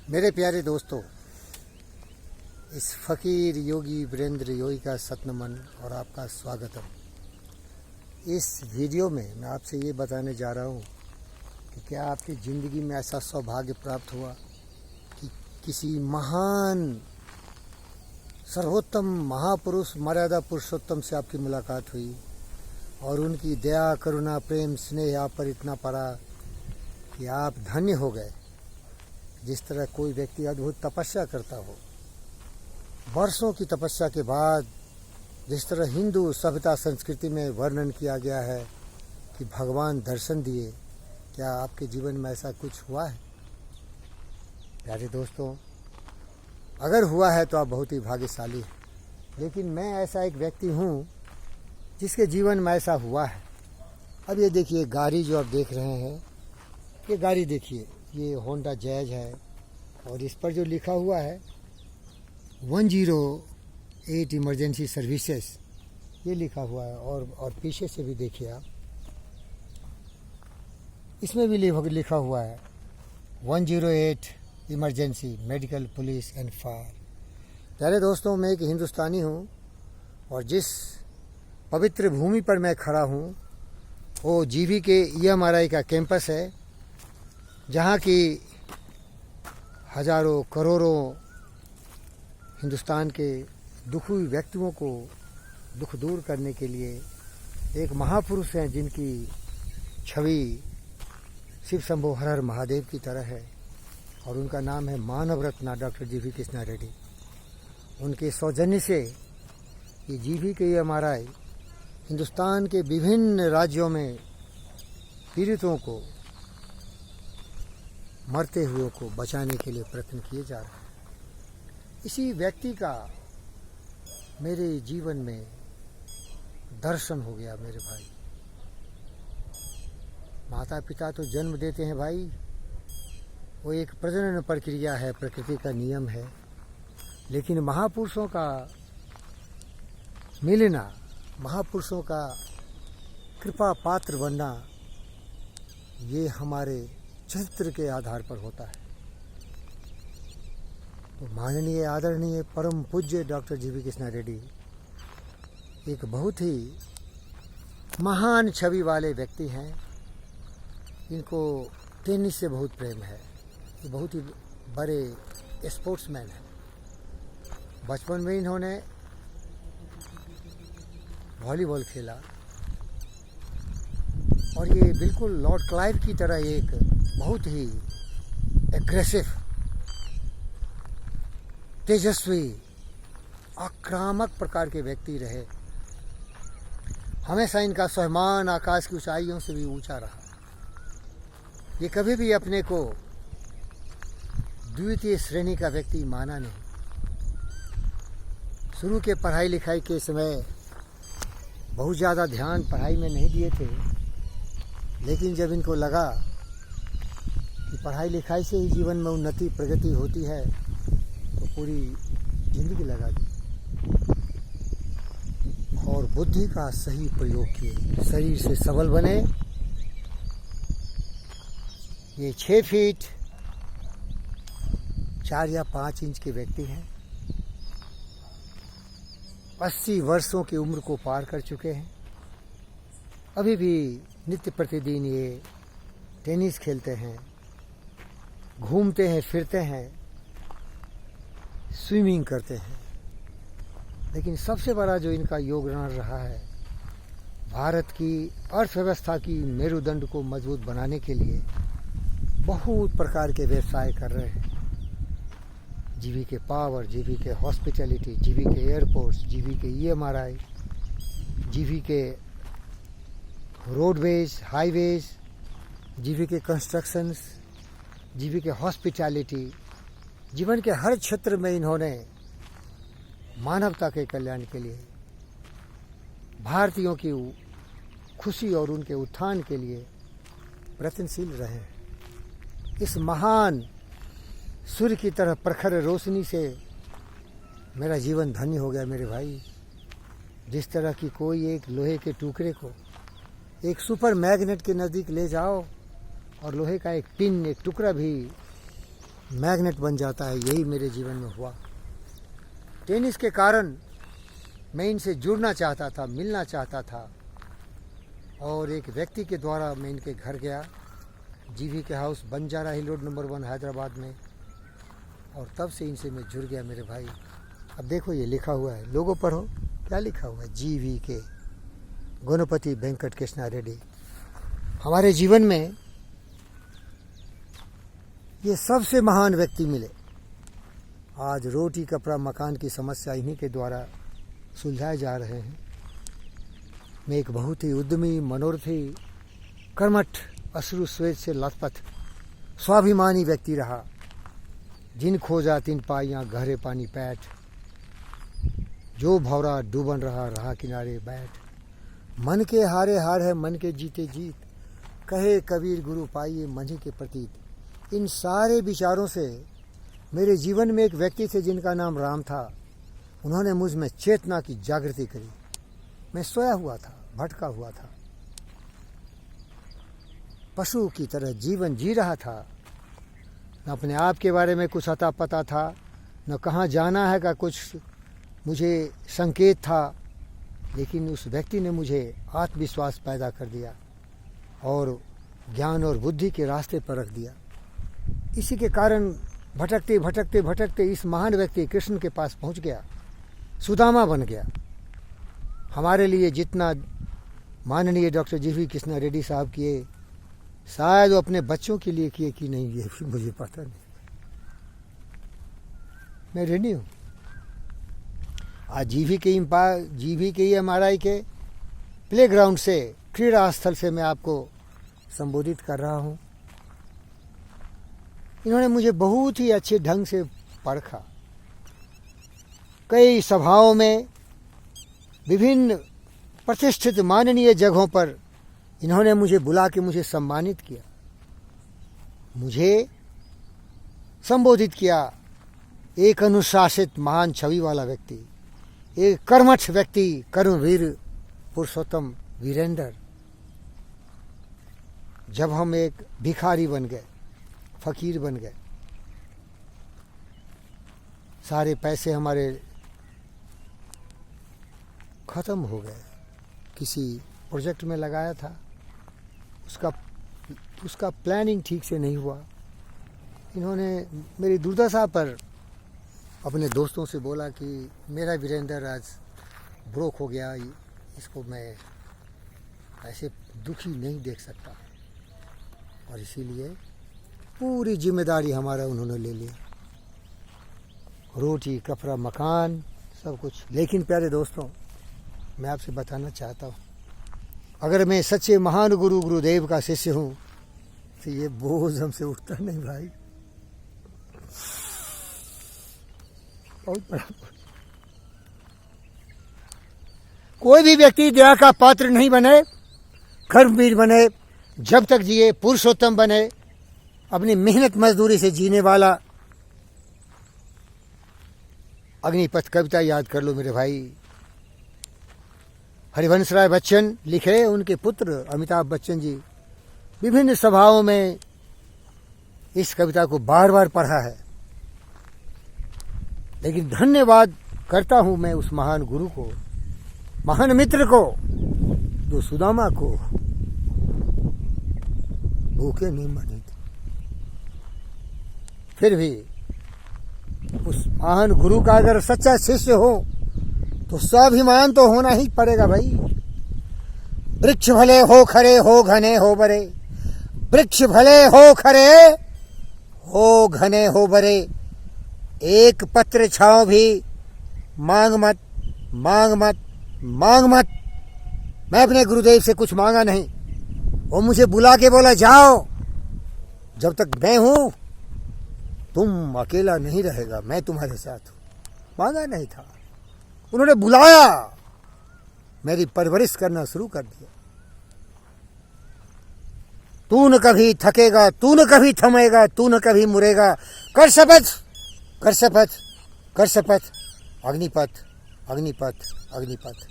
मेरे प्यारे दोस्तों, इस फ़कीर योगी वीरेंद्र योगी का सतनमन और आपका स्वागतम। इस वीडियो में मैं आपसे ये बताने जा रहा हूँ कि क्या आपकी ज़िंदगी में ऐसा सौभाग्य प्राप्त हुआ कि किसी महान सर्वोत्तम महापुरुष मर्यादा पुरुषोत्तम से आपकी मुलाकात हुई और उनकी दया करुणा प्रेम स्नेह आप पर इतना पड़ा कि आप धन्य हो गए। जिस तरह कोई व्यक्ति अद्भुत तपस्या करता हो, वर्षों की तपस्या के बाद जिस तरह हिंदू सभ्यता संस्कृति में वर्णन किया गया है कि भगवान दर्शन दिए, क्या आपके जीवन में ऐसा कुछ हुआ है? प्यारे दोस्तों, अगर हुआ है तो आप बहुत ही भाग्यशाली हैं। लेकिन मैं ऐसा एक व्यक्ति हूँ जिसके जीवन में ऐसा हुआ है। अब ये देखिए, गाड़ी जो आप देख रहे हैं, ये गाड़ी देखिए, ये होंडा जैज है और इस पर जो लिखा हुआ है 108 इमरजेंसी सर्विसेज, ये लिखा हुआ है। और पीछे से भी देखिए आप, इसमें भी लिखा हुआ है 108 emergency medical police and fire. प्यारे दोस्तों, मैं एक हिंदुस्तानी हूँ और जिस पवित्र भूमि पर मैं खड़ा हूँ वो जीवी के EMRI का कैंपस है, जहाँ की हजारों करोड़ों हिंदुस्तान के दुखी व्यक्तियों को दुख दूर करने के लिए एक महापुरुष हैं जिनकी छवि शिव शंभो हर हर महादेव की तरह है और उनका नाम है मानव रत्न डॉक्टर GV कृष्णा रेड्डी। उनके सौजन्य से ये GV के EMRI हिंदुस्तान के विभिन्न राज्यों में पीड़ितों को, मरते हुए को बचाने के लिए प्रयत्न किए जा रहे हैं। इसी व्यक्ति का मेरे जीवन में दर्शन हो गया। मेरे भाई, माता पिता तो जन्म देते हैं भाई, वो एक प्रजनन प्रक्रिया है, प्रकृति का नियम है। लेकिन महापुरुषों का मिलना, महापुरुषों का कृपा पात्र बनना, ये हमारे चरित्र के आधार पर होता है। तो माननीय आदरणीय परम पूज्य डॉक्टर GV कृष्णा रेड्डी एक बहुत ही महान छवि वाले व्यक्ति हैं। इनको टेनिस से बहुत प्रेम है। ये बहुत ही बड़े स्पोर्ट्समैन हैं। बचपन में इन्होंने वॉलीबॉल खेला और ये बिल्कुल लॉर्ड क्लाइव की तरह एक बहुत ही एग्रेसिव, तेजस्वी, आक्रामक प्रकार के व्यक्ति रहे। हमेशा इनका स्वाभिमान आकाश की ऊंचाइयों से भी ऊंचा रहा। ये कभी भी अपने को द्वितीय श्रेणी का व्यक्ति माना नहीं। शुरू के पढ़ाई लिखाई के समय बहुत ज़्यादा ध्यान पढ़ाई में नहीं दिए थे, लेकिन जब इनको लगा कि पढ़ाई लिखाई से ही जीवन में उन्नति प्रगति होती है तो पूरी जिंदगी लगा दी और बुद्धि का सही प्रयोग किए, शरीर से सबल बने। ये 6 फीट 4 या 5 इंच के व्यक्ति हैं। 80 वर्षों की उम्र को पार कर चुके हैं। अभी भी नित्य प्रतिदिन ये टेनिस खेलते हैं, घूमते हैं, फिरते हैं, स्विमिंग करते हैं। लेकिन सबसे बड़ा जो इनका योगदान रहा है, भारत की अर्थव्यवस्था की मेरुदंड को मजबूत बनाने के लिए बहुत प्रकार के व्यवसाय कर रहे हैं। GV के पावर, GV के हॉस्पिटैलिटी, GV के एयरपोर्ट्स, GV के EMRI, GV के रोडवेज, हाईवेज, GV के कंस्ट्रक्शंस, GV के हॉस्पिटैलिटी, जीवन के हर क्षेत्र में इन्होंने मानवता के कल्याण के लिए, भारतीयों की खुशी और उनके उत्थान के लिए प्रयत्नशील रहे हैं। इस महान सूर्य की तरह प्रखर रोशनी से मेरा जीवन धन्य हो गया। मेरे भाई, जिस तरह की कोई एक लोहे के टुकड़े को एक सुपर मैग्नेट के नज़दीक ले जाओ और लोहे का एक पिन, एक टुकड़ा भी मैग्नेट बन जाता है। यही मेरे जीवन में हुआ। टेनिस के कारण मैं इनसे जुड़ना चाहता था, मिलना चाहता था, और एक व्यक्ति के द्वारा मैं इनके घर गया, GVK हाउस, बंजारा हिल रोड नंबर 1 हैदराबाद में, और तब से इनसे मैं जुड़ गया मेरे भाई। अब देखो ये लिखा हुआ है, लोगो पढ़ो क्या लिखा हुआ है, GVK, गणपति वेंकट कृष्णा रेड्डी। हमारे जीवन में ये सबसे महान व्यक्ति मिले। आज रोटी कपड़ा मकान की समस्या इन्हीं के द्वारा सुलझाए जा रहे हैं। मैं एक बहुत ही उद्यमी, मनोरथी, कर्मठ, अश्रु स्वेद से लथपथ, स्वाभिमानी व्यक्ति रहा। जिन खोजा तिन पाइयाँ गहरे पानी पैठ, जो भौरा डूबन रहा किनारे बैठ। मन के हारे हार है मन के जीते जीत, कहे कबीर गुरु पाइये मंझे के प्रतीत। इन सारे विचारों से मेरे जीवन में एक व्यक्ति थे जिनका नाम राम था। उन्होंने मुझ में चेतना की जागृति करी। मैं सोया हुआ था, भटका हुआ था, पशु की तरह जीवन जी रहा था। न अपने आप के बारे में कुछ अता पता था, न कहाँ जाना है का कुछ मुझे संकेत था। लेकिन उस व्यक्ति ने मुझे आत्मविश्वास पैदा कर दिया और ज्ञान और बुद्धि के रास्ते पर रख दिया। इसी के कारण भटकते भटकते भटकते इस महान व्यक्ति कृष्ण के पास पहुंच गया, सुदामा बन गया। हमारे लिए जितना माननीय डॉक्टर GV कृष्णा रेड्डी साहब किए, शायद वो अपने बच्चों के लिए किए कि नहीं, ये भी मुझे पता नहीं। मैं रेडी हूँ। आज GVK MRI के प्लेग्राउंड से, क्रीड़ा स्थल से मैं आपको संबोधित कर रहा हूँ। इन्होंने मुझे बहुत ही अच्छे ढंग से परखा। कई सभाओं में, विभिन्न प्रतिष्ठित माननीय जगहों पर इन्होंने मुझे बुला के मुझे सम्मानित किया, मुझे संबोधित किया। एक अनुशासित महान छवि वाला व्यक्ति, एक कर्मठ व्यक्ति, कर्मवीर पुरुषोत्तम वीरेंद्र। जब हम एक भिखारी बन गए, फकीर बन गए, सारे पैसे हमारे खत्म हो गए। किसी प्रोजेक्ट में लगाया था, उसका प्लानिंग ठीक से नहीं हुआ। इन्होंने मेरी दुर्दशा पर अपने दोस्तों से बोला कि मेरा वीरेंद्र आज ब्रोक हो गया, इसको मैं ऐसे दुखी नहीं देख सकता, और इसीलिए पूरी जिम्मेदारी हमारा उन्होंने ले लिया, रोटी कपड़ा मकान सब कुछ। लेकिन प्यारे दोस्तों, मैं आपसे बताना चाहता हूँ, अगर मैं सच्चे महान गुरुदेव का शिष्य हूँ तो ये बोझ हमसे उठता नहीं भाई, बहुत बड़ा। कोई भी व्यक्ति दया का पात्र नहीं बने, कर्मवीर बने, जब तक जिए पुरुषोत्तम बने, अपनी मेहनत मजदूरी से जीने वाला। अग्निपथ कविता याद कर लो मेरे भाई। हरिवंश राय बच्चन लिखे, उनके पुत्र अमिताभ बच्चन जी विभिन्न सभाओं में इस कविता को बार बार पढ़ा है। लेकिन धन्यवाद करता हूं मैं उस महान गुरु को, महान मित्र को, जो सुदामा को भूखे नहीं मरे थे, फिर भी उस महान गुरु का अगर सच्चा शिष्य हो तो स्वाभिमान तो होना ही पड़ेगा भाई। वृक्ष भले हो खरे, हो घने हो बरे, वृक्ष भले हो खरे, हो घने हो बरे, एक पत्र छाओ भी मांग मत, मांग मत, मांग मत। मैं अपने गुरुदेव से कुछ मांगा नहीं, वो मुझे बुला के बोला जाओ, जब तक मैं हूं तुम अकेला नहीं रहेगा, मैं तुम्हारे साथ हूं। मांगा नहीं था, उन्होंने बुलाया, मेरी परवरिश करना शुरू कर दिया। तू न कभी थकेगा, तू न कभी थमेगा, तू न कभी मुरेगा, कर शपथ, कर शपथ, कर शपथ, अग्निपथ, अग्निपथ, अग्निपथ।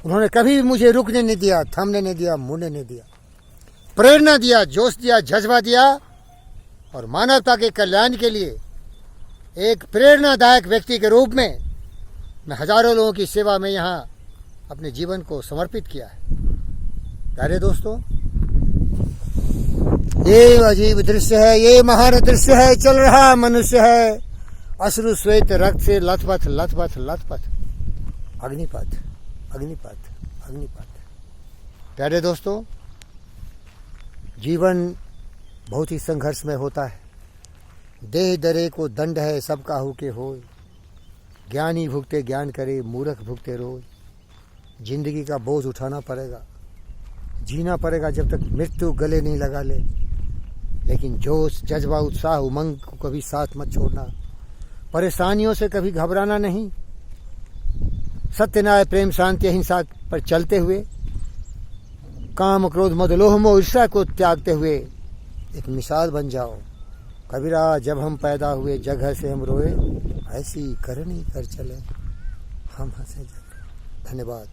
उन्होंने कभी मुझे रुकने नहीं दिया, थमने नहीं दिया, मुड़ने नहीं दिया, प्रेरणा दिया, जोश दिया, जज्बा दिया, और मानवता के कल्याण के लिए एक प्रेरणादायक व्यक्ति के रूप में मैं हजारों लोगों की सेवा में यहाँ अपने जीवन को समर्पित किया है। प्यारे दोस्तों, ये अजीब दृश्य है, ये महान दृश्य है। चल रहा मनुष्य है अश्रु श्वेत रक्त से लथपथ लथपथ लथपथ। अग्निपथ अग्निपथ अग्निपथ। प्यारे दोस्तों, जीवन बहुत ही संघर्ष में होता है। देह दरे को दंड है सब काहू के होय। ज्ञानी भुगते ज्ञान करे, मूर्ख भुगते रोय। जिंदगी का बोझ उठाना पड़ेगा, जीना पड़ेगा जब तक मृत्यु गले नहीं लगा ले। लेकिन जोश, जज्बा, उत्साह, उमंग को कभी साथ मत छोड़ना। परेशानियों से कभी घबराना नहीं। सत्य, न्याय, प्रेम, शांति, अहिंसा पर चलते हुए काम, क्रोध, मद, लोह, मोह, ईर्ष्या को त्यागते हुए एक मिसाल बन जाओ। कबीरा, जब हम पैदा हुए जगह से हम रोए, ऐसी करनी कर चले हम हंसे जगह। धन्यवाद।